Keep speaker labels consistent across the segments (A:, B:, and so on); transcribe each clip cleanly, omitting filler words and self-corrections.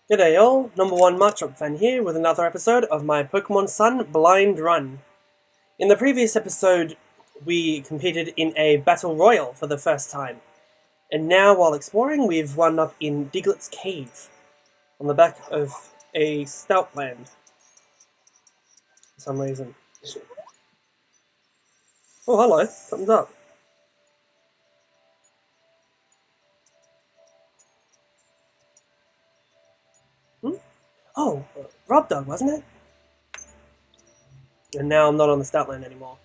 A: G'day all, number one Machop fan here with another episode of my Pokemon Sun Blind Run. In the previous episode, we competed in a Battle Royal for the first time. And now, while exploring, we've wound up in Diglett's Cave, on the back of a Stoutland, for some reason. Oh, hello, something's up. Oh, Rob Dog, wasn't it? And now I'm not on the Stoutland anymore.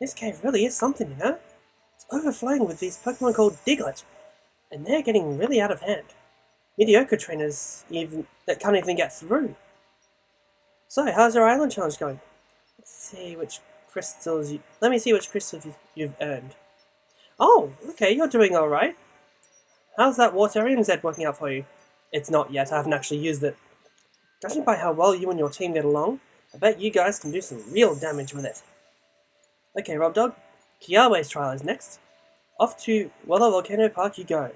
A: This cave really is something, you know? It's overflowing with these Pokemon called Diglett, and they're getting really out of hand. Mediocre trainers even that can't even get through. So, how's your island challenge going? Let me see which crystals you've earned. Oh, okay, you're doing alright. How's that Waterium Z working out for you? It's not yet, I haven't actually used it. Judging by how well you and your team get along, I bet you guys can do some real damage with it. Okay, Rob Dog, Kiawe's trial is next. Off to Weather Volcano Park you go.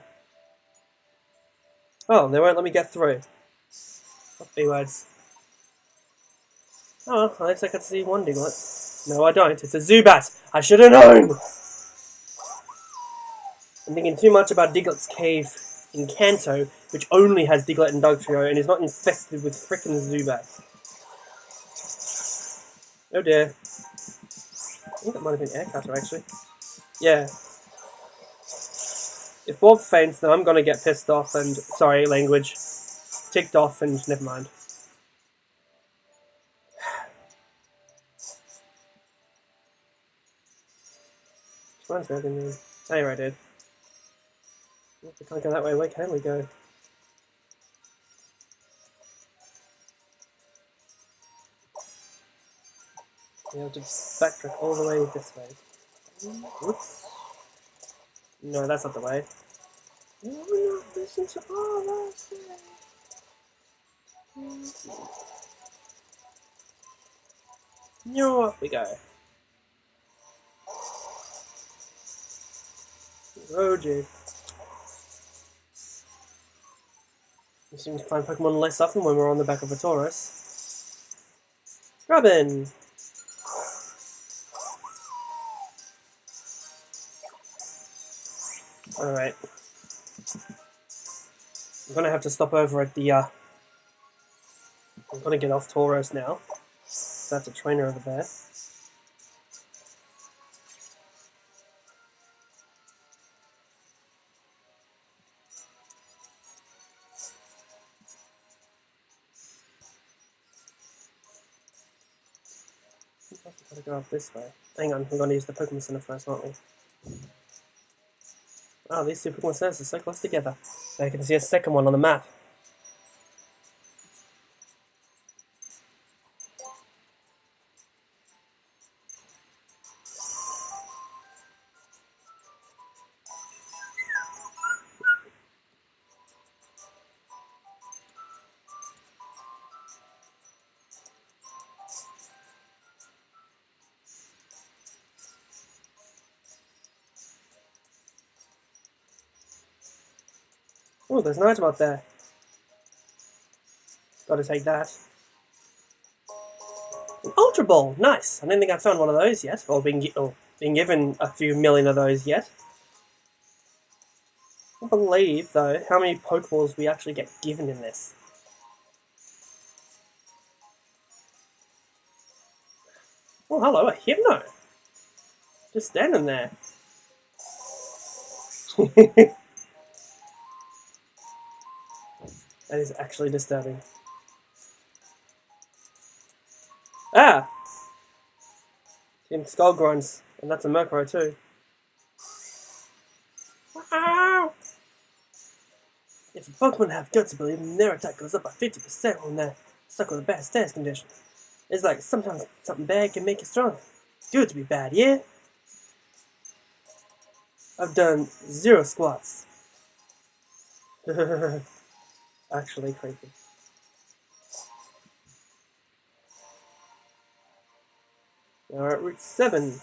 A: Oh, they won't let me get through. What B words? Oh, at least I can see one Diglett. No, I don't. It's a Zubat! I should have known! I'm thinking too much about Diglett's Cave in Kanto, which only has Diglett and Dugtrio and is not infested with frickin' Zubats. Oh dear. I think that might have been Aircutter, actually. Yeah. If Bob faints, then I'm gonna get pissed off and, sorry, language, ticked off and never mind. Which one's better than me? Oh, you're right, dude. If we can't go that way, where can we go? We have to backtrack all the way this way. Whoops. No, that's not the way. No, not listen to all I say. No, up we go. Oh, gee. We seem to find Pokemon less often when we're on the back of a Taurus. Robin! Alright. I'm gonna have to stop over at the, I'm gonna get off Tauros now. That's a trainer over there. I've got to go up this way. Hang on, we're gonna use the Pokemon Center first, aren't we? Oh, these two Pokemon Centers are so close together. Now you can see a second one on the map. Oh, there's an item up there. Gotta take that. An Ultra Ball! Nice! I don't think I've found one of those yet, or been given a few million of those yet. I can't believe, though, how many Pokeballs we actually get given in this. Oh, hello, a Hypno! Just standing there. That is actually disturbing. Ah! Team Skullgrunts, and that's a Murkrow too. Wow! If a Pokemon have guts ability, then their attack goes up by 50% when they're stuck with a bad status condition. It's like sometimes something bad can make you stronger. It's good to be bad, yeah? I've done 0 squats. Actually creepy. Now we're at Route 7.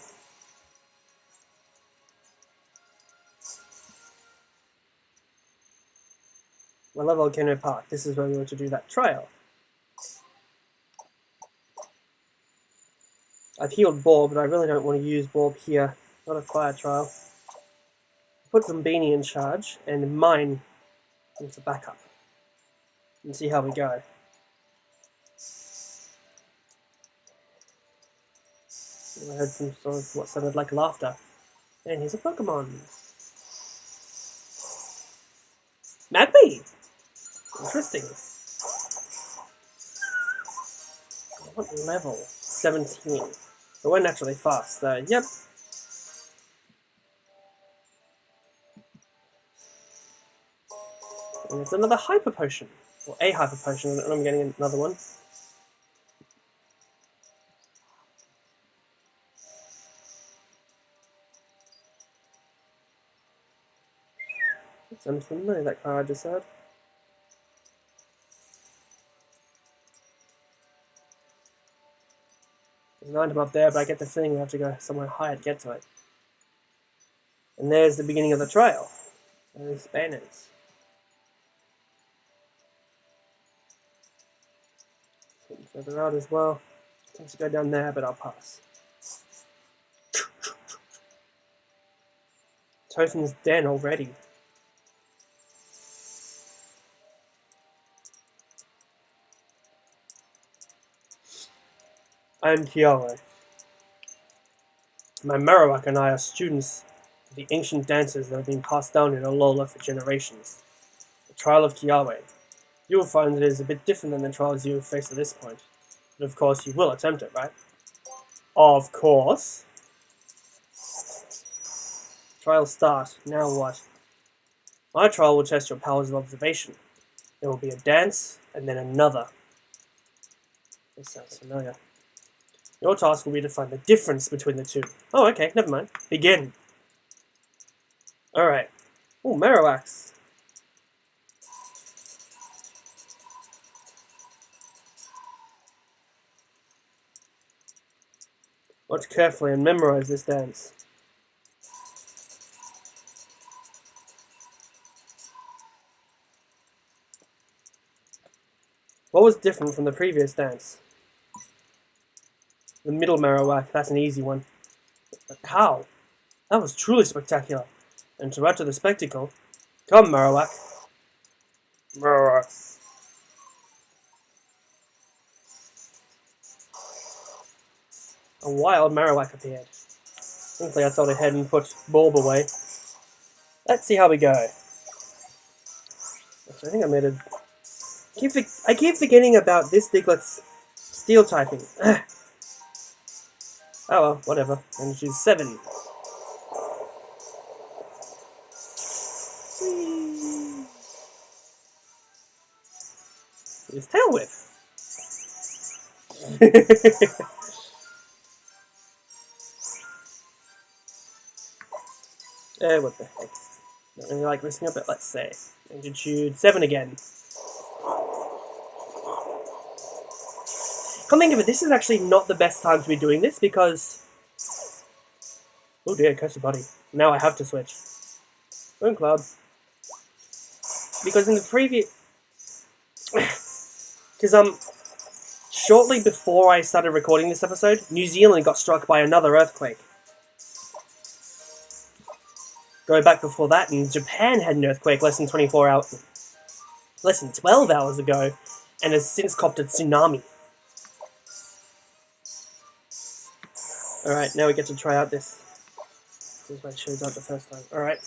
A: Weller Volcano Park. This is where we were to do that trial. I've healed Borb, but I really don't want to use Borb here. Not a fire trial. Put some Beanie in charge, and mine into backup. And see how we go. I heard some sort of what sounded like laughter. And here's a Pokemon. Magpie! Interesting. What level? 17. It went naturally fast, so yep. And it's another Hyper Potion. Or a Hyper Potion, and I'm getting another one. It sounds familiar, that car I just heard. There's an item up there, but I get the feeling we have to go somewhere higher to get to it. And there's the beginning of the trial. There's banners. Further out as well. Seems to go down there, but I'll pass. Totem's den already. I am Kiawe. My Marowak and I are students of the ancient dances that have been passed down in Alola for generations. The trial of Kiawe. You will find it is a bit different than the trials you have faced at this point. But of course you will attempt it, right? Of course. Trial start. Now what? My trial will test your powers of observation. There will be a dance, and then another. This sounds familiar. Your task will be to find the difference between the two. Oh, okay, never mind. Begin. Alright. Oh, Marowaks. Watch carefully and memorize this dance. What was different from the previous dance? The middle Marowak, that's an easy one. But how? That was truly spectacular. And to add to the spectacle, come Marowak. Marowak. A wild Marowak appeared. Thankfully I thought ahead and put Bulb away. Let's see how we go. Actually, I think I made a... I keep forgetting about this Diglett's steel typing. Oh well, whatever. And she's 7. It's Tail Whip. What the heck. Don't really like risking it, but let's say. Magnitude 7 again. Come think of it, this is actually not the best time to be doing this because... Oh dear, curse your body. Now I have to switch. Boom Club. Because in the previous... Because, shortly before I started recording this episode, New Zealand got struck by another earthquake. Go back before that, and Japan had an earthquake less than 24 hours... Less than 12 hours ago, and has since copped a tsunami. Alright, now we get to try out this. This is my shows out the first time. Alright.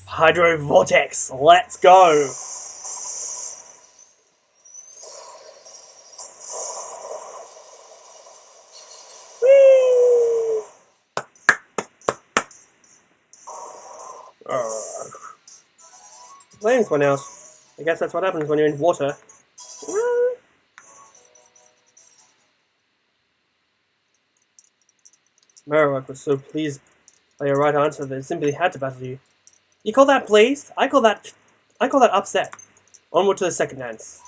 A: Hydro Vortex, let's go! Flames went out. I guess that's what happens when you're in water. Marowak was so pleased by your right answer that it simply had to battle you. You call that pleased? I call that upset. Onward to the second dance.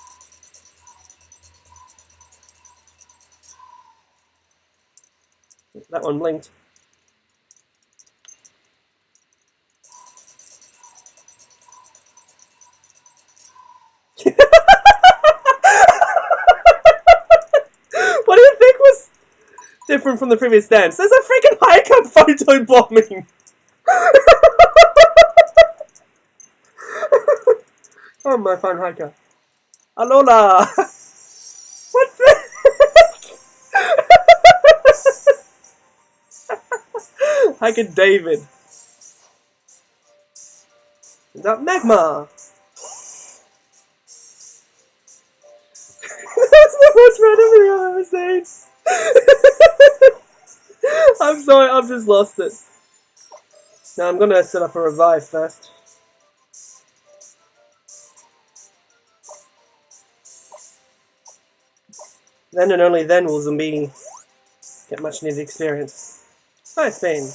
A: That one blinked. What do you think was different from the previous dance? There's a freaking hiker photobombing! Oh, my fine hiker. Alola! What the heck? Hiker David. Is that Magma? That's the most random thing I've ever seen. I'm sorry, I've just lost it. Now I'm gonna set up a revive first. Then and only then will Zumbini get much needed experience. Hi, Spain.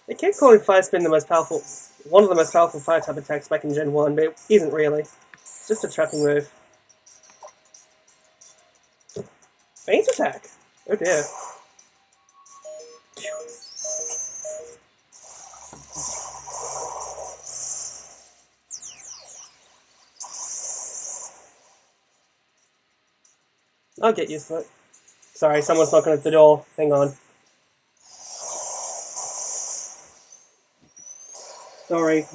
A: They keep calling Fire Spin the most powerful, one of the most powerful fire type attacks back in Gen 1, but it isn't really. It's just a trapping move. Faint attack! Oh dear. I'll get used to it. Sorry, someone's knocking at the door. Hang on. Sorry.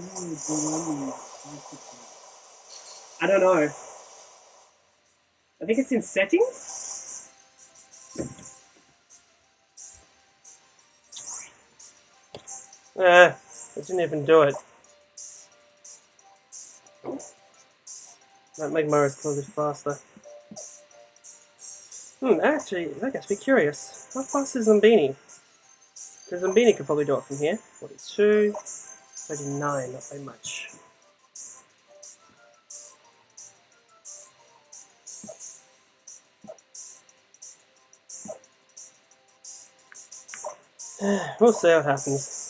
A: I don't know. I think it's in settings? It didn't even do it. That make Mars close it faster. Actually, that gets me curious. How fast is Zumbini? Because Zumbini could probably do it from here. 42, 39, not very much. We'll see what happens.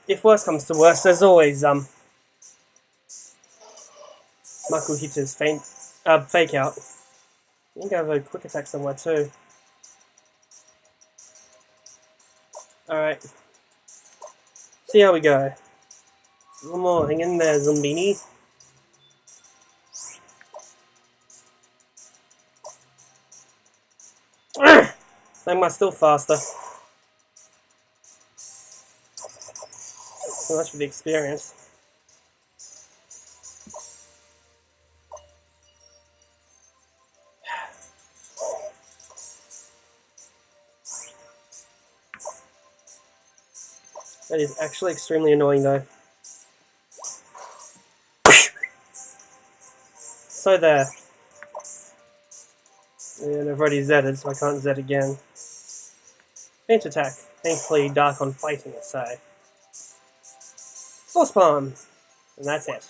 A: If worse comes to worse, there's always Makuhita's fake out. I think I have a quick attack somewhere too. Alright. See how we go. A little more, hang in there, Zumbini. Magma's still faster. So much for the experience. That is actually extremely annoying though. So there. And I've already Z'd, so I can't Z again. Faint attack. Thankfully dark on fighting, so. Force Bomb! And that's it.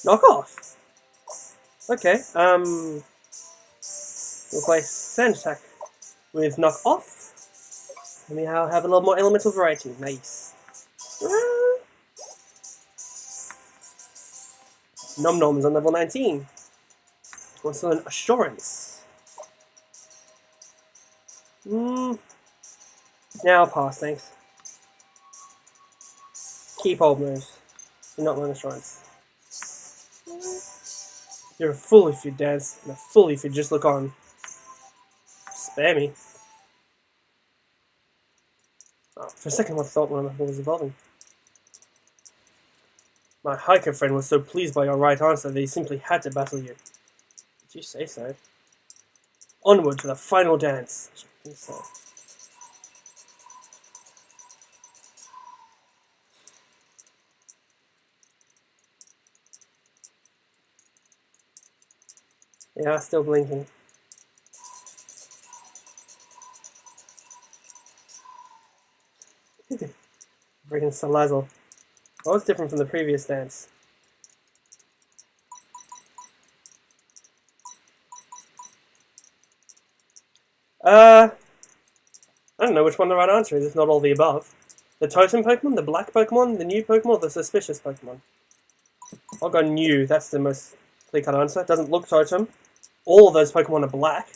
A: Knock off! Okay, replace Sand Attack with Knock Off. Let me have a little more elemental variety. Nice. Nom Nom's on level 19. Also an Assurance. Now I'll pass, thanks. Keep old moves. You're not one Assurance. You're a fool if you dance, and a fool if you just look on. Spare me. Oh, for a second I thought one of them was evolving. My hiker friend was so pleased by your right answer that he simply had to battle you. Did you say so? Onward to the final dance. I think so. Yeah, still blinking. Freaking Salazzle. Well, it's different from the previous dance. I don't know which one the right answer is, if not all the above. The Totem Pokemon, the Black Pokemon, the new Pokemon, or the Suspicious Pokemon? I'll go new, that's the most clear-cut answer. It doesn't look Totem. All of those Pokemon are black.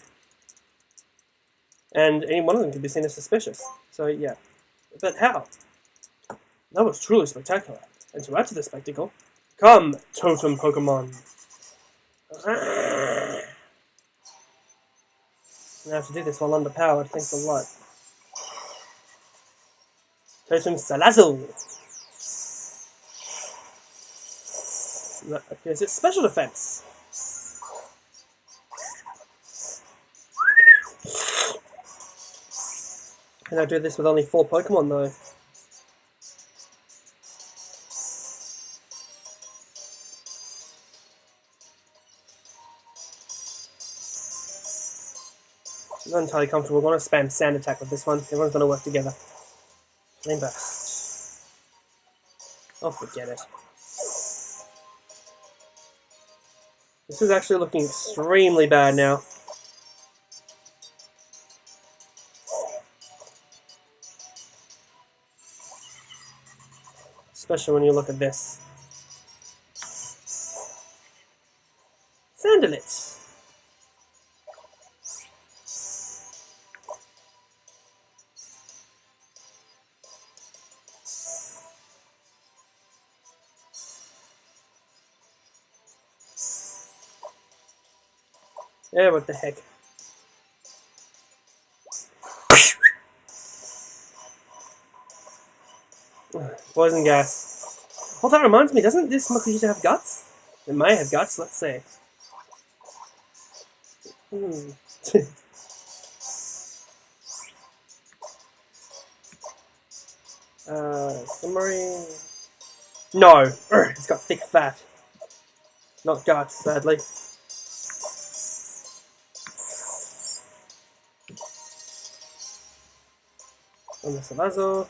A: And any one of them could be seen as suspicious. So, yeah. But how? That was truly spectacular. And to add to the spectacle, come, Totem Pokemon. I have to do this while underpowered, thanks a lot. Totem Salazzle. Is it special defense? Can I do this with only 4 Pokemon though? I'm not entirely comfortable. We're going to spam Sand Attack with this one. Everyone's going to work together. Flame Burst. Oh, forget it. This is actually looking extremely bad now. Especially when you look at this. Sandalits. Yeah, what the heck. Poison gas. Well, that reminds me, doesn't this Machop have guts? It might have guts, let's see. Summary. No! It's got thick fat. Not guts, sadly. On the Salazzle.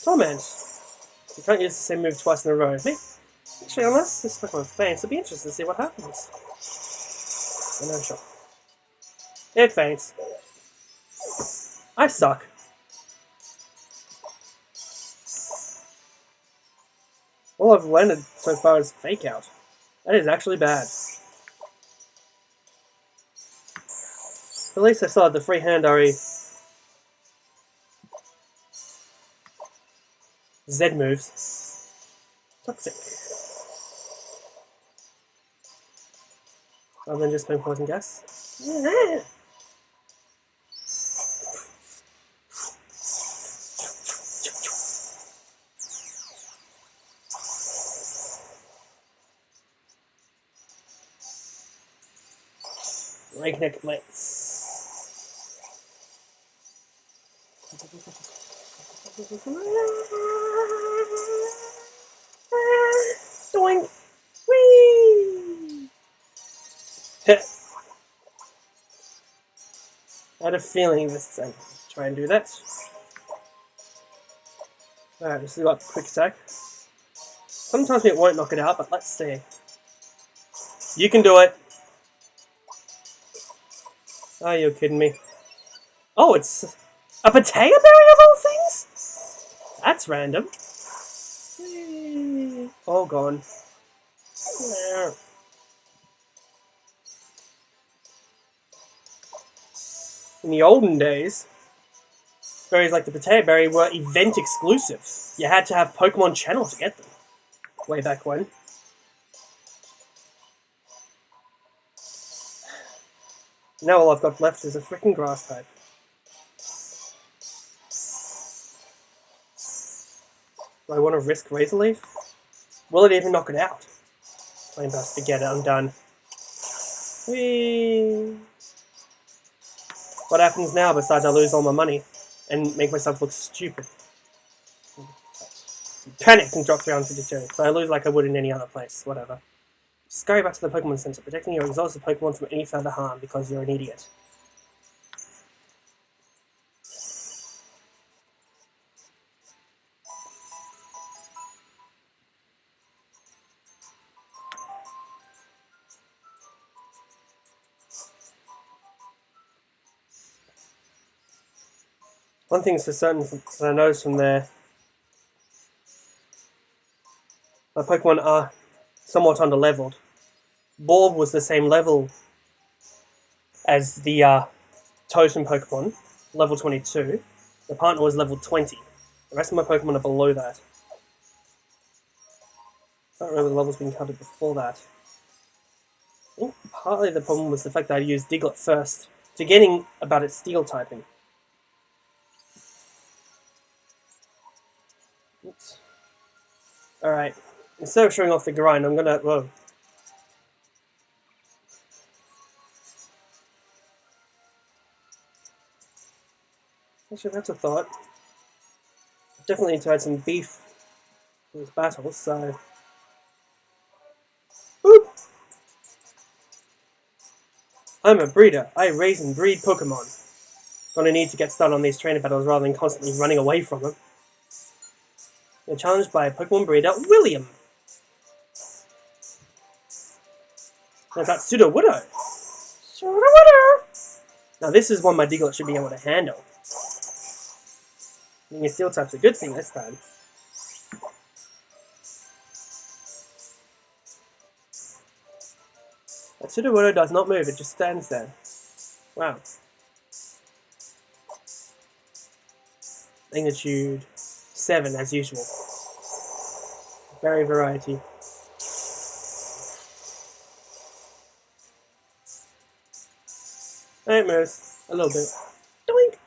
A: Torment. You can't use the same move twice in a row. Actually, unless this Pokemon faints, it'll be interesting to see what happens. Oh, no shot. It faints. I suck. All I've landed so far is Fake Out. That is actually bad. At least I still had the free hand RE. Z moves. Toxic. Rather than just playing Poison Gas. Yeah. Breakneck Blitz. Doink! Whee! I had a feeling this time. Try and do that. Alright, this is got quick attack. Sometimes it won't knock it out, but let's see. You can do it! Are you kidding me? Oh, it's a potato berry of all things? That's random. All gone. In the olden days, berries like the potato berry were event exclusive. You had to have Pokemon Channel to get them. Way back when. Now all I've got left is a freaking grass type. Do I want to risk Razor Leaf? Will it even knock it out? Flame Burst, forget it, I'm done. Whee! What happens now besides I lose all my money and make myself look stupid? Panic and drop 352, so I lose like I would in any other place, whatever. Scurry back to the Pokemon Center, protecting your exhausted Pokemon from any further harm because you're an idiot. One thing's for certain that I noticed from there, my Pokemon are somewhat under-leveled. Borb was the same level as the Totem Pokemon, level 22. The partner was level 20. The rest of my Pokemon are below that. I can't remember the levels being counted before that. I think partly the problem was the fact that I used Diglett first, forgetting about its steel typing. Oops. Alright, instead of showing off the grind, I'm gonna... Whoa. Actually, that's a thought. Definitely need to add some beef to this battle, so... Boop! I'm a breeder. I raise and breed Pokemon. Gonna need to get started on these trainer battles rather than constantly running away from them. You're challenged by Pokemon breeder William. Now that's Sudowoodo. Sudowoodo! Now this is one my Diglett should be able to handle. I mean, your steel type's a good thing this time. That Sudowoodo does not move, it just stands there. Wow. Magnitude 7 as usual. Very variety. It moves a little bit. Doink!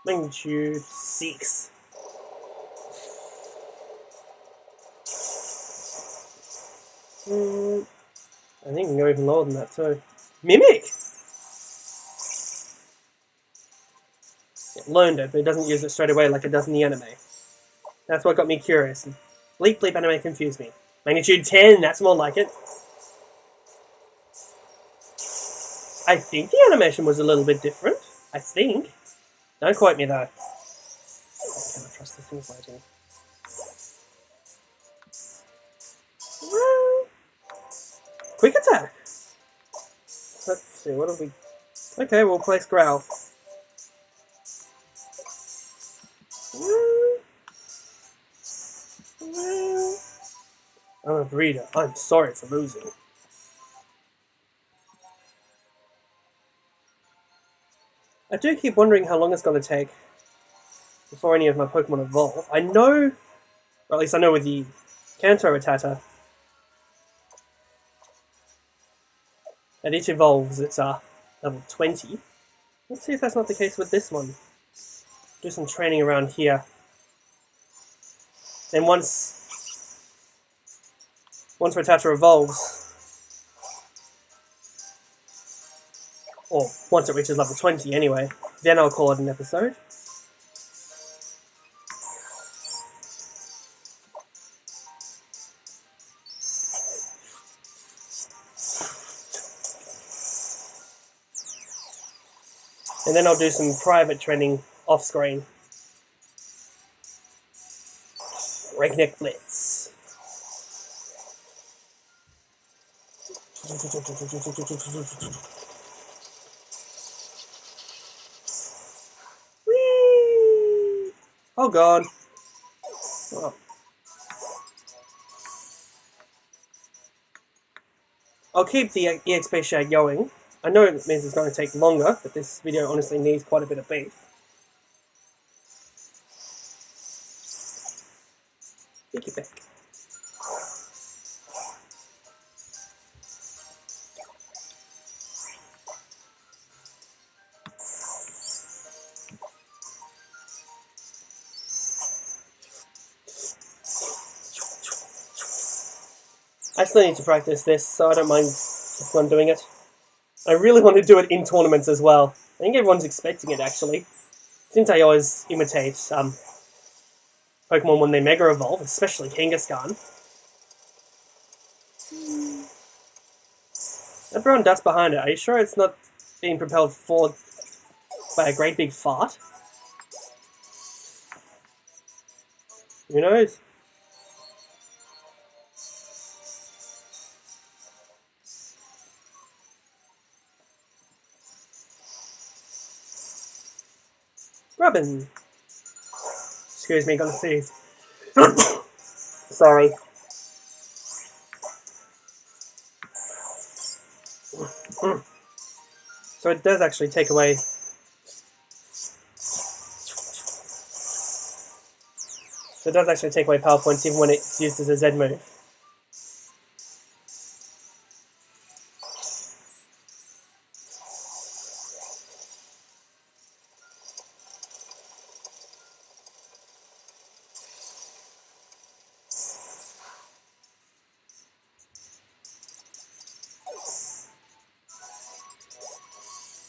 A: Magnitude 6. I think we can go even lower than that too. Mimic! It learned it, but it doesn't use it straight away like it does in the anime. That's what got me curious. Bleep bleep anime confused me. Magnitude 10, that's more like it. I think the animation was a little bit different. I think. Don't quote me though. I cannot trust this thing's lighting. Quick attack! Let's see, what have we... Okay, we'll place Growl. I'm a breeder. I'm sorry for losing. I do keep wondering how long it's going to take before any of my Pokemon evolve. I know, or at least I know with the Kanto Rattata, that each evolves it's level 20. Let's see if that's not the case with this one. Do some training around here. Then once Rattata evolves, or once it reaches level 20 anyway, then I'll call it an episode. And then I'll do some private training off screen. Breakneck Blitz. Whee! Oh god. Oh. I'll keep the EXP share going. I know it means it's going to take longer, but this video honestly needs quite a bit of beef. Picky back. I still need to practice this, so I don't mind if doing it. I really want to do it in tournaments as well. I think everyone's expecting it, actually. Since I always imitate Pokemon when they Mega Evolve, especially Kangaskhan. That brown dust behind it, are you sure it's not being propelled forward by a great big fart? Who knows? Robin. Excuse me, gonna sneeze. Sorry. So it does actually take away. So it does actually take away power points even when it's used as a Z move.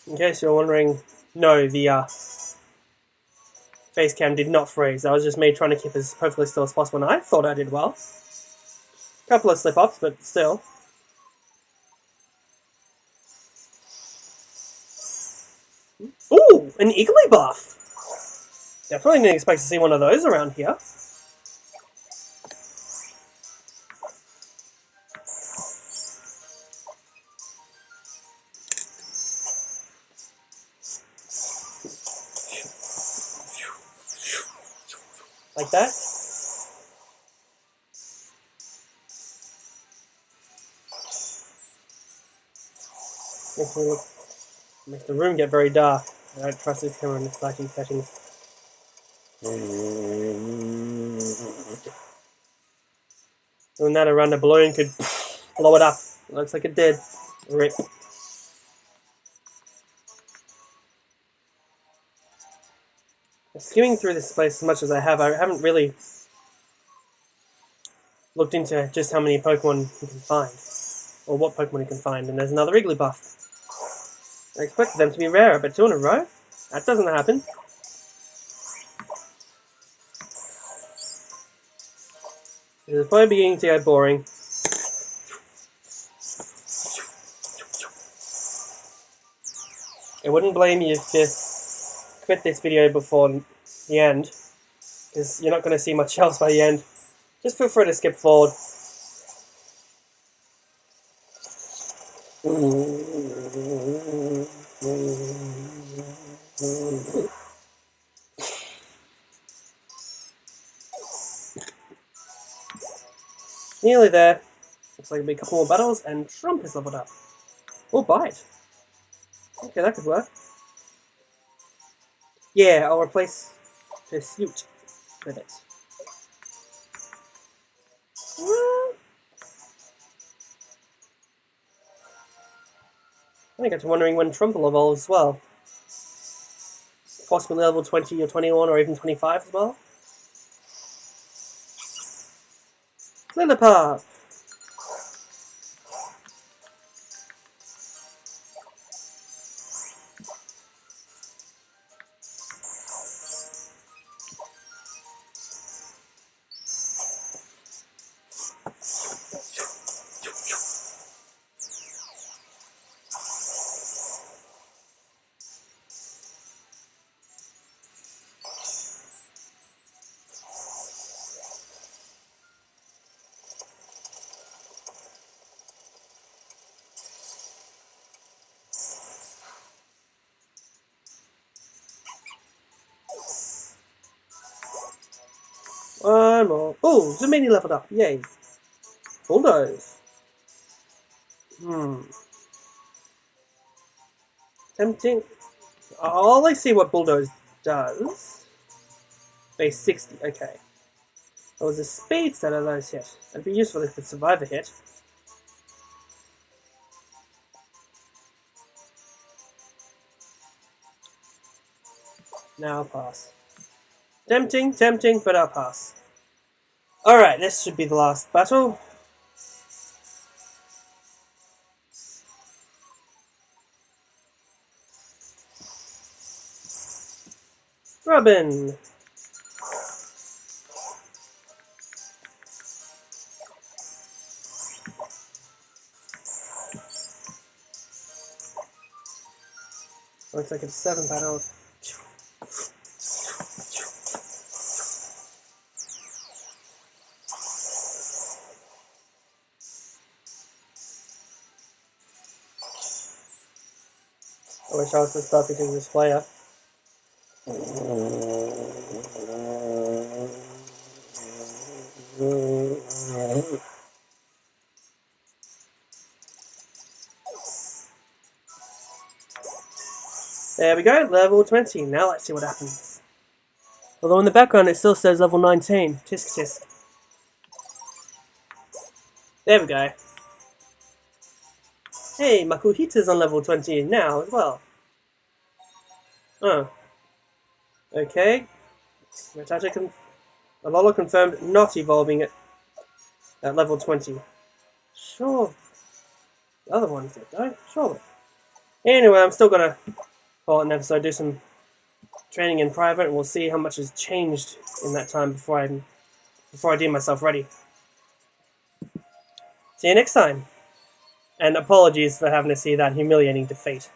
A: In case you're wondering, no, the face cam did not freeze. That was just me trying to keep as perfectly still as possible, and I thought I did well. Couple of slip-ups, but still. Ooh, an Igglybuff! Definitely didn't expect to see one of those around here. Like that. Makes the room get very dark. I don't trust this camera in its lighting settings. Doing that around a balloon could blow it up. It looks like it did. Rip. Skimming through this place as much as I haven't really looked into just how many Pokemon you can find. Or what Pokemon you can find. And there's another Igglybuff. I expected them to be rarer, but 2 in a row? That doesn't happen. This is probably beginning to get boring. I wouldn't blame you if you quit this video before the end, because you're not going to see much else by the end. Just feel free to skip forward. Nearly there. Looks like it'll be a couple more battles, and Trump is leveled up. Or Bite. Okay, that could work. Yeah, I'll replace Pursuit with it. I got to wondering when Trump will evolve as well. Possibly level 20 or 21 or even 25 as well. Lilliput! One more. Oh, Zamini leveled up. Yay. Bulldoze. Tempting. I'll let's see what Bulldoze does. Base 60. Okay. That was a speed set of those hit. That'd be useful if it could survive a hit. Now I'll pass. Tempting, but I'll pass. Alright, this should be the last battle. Robin! Looks like it's 7 battles. I wish I was as perfect as this player. There we go, level 20. Now let's see what happens. Although in the background it still says level 19. Tisk tisk. There we go. Hey, Makuhita's on level 20 now as well. Oh. Okay. Alola confirmed not evolving at level 20. Sure. The other ones did, though. Surely. Anyway, I'm still gonna call it an episode, do some training in private, and we'll see how much has changed in that time before I deem myself ready. See you next time. And apologies for having to see that humiliating defeat.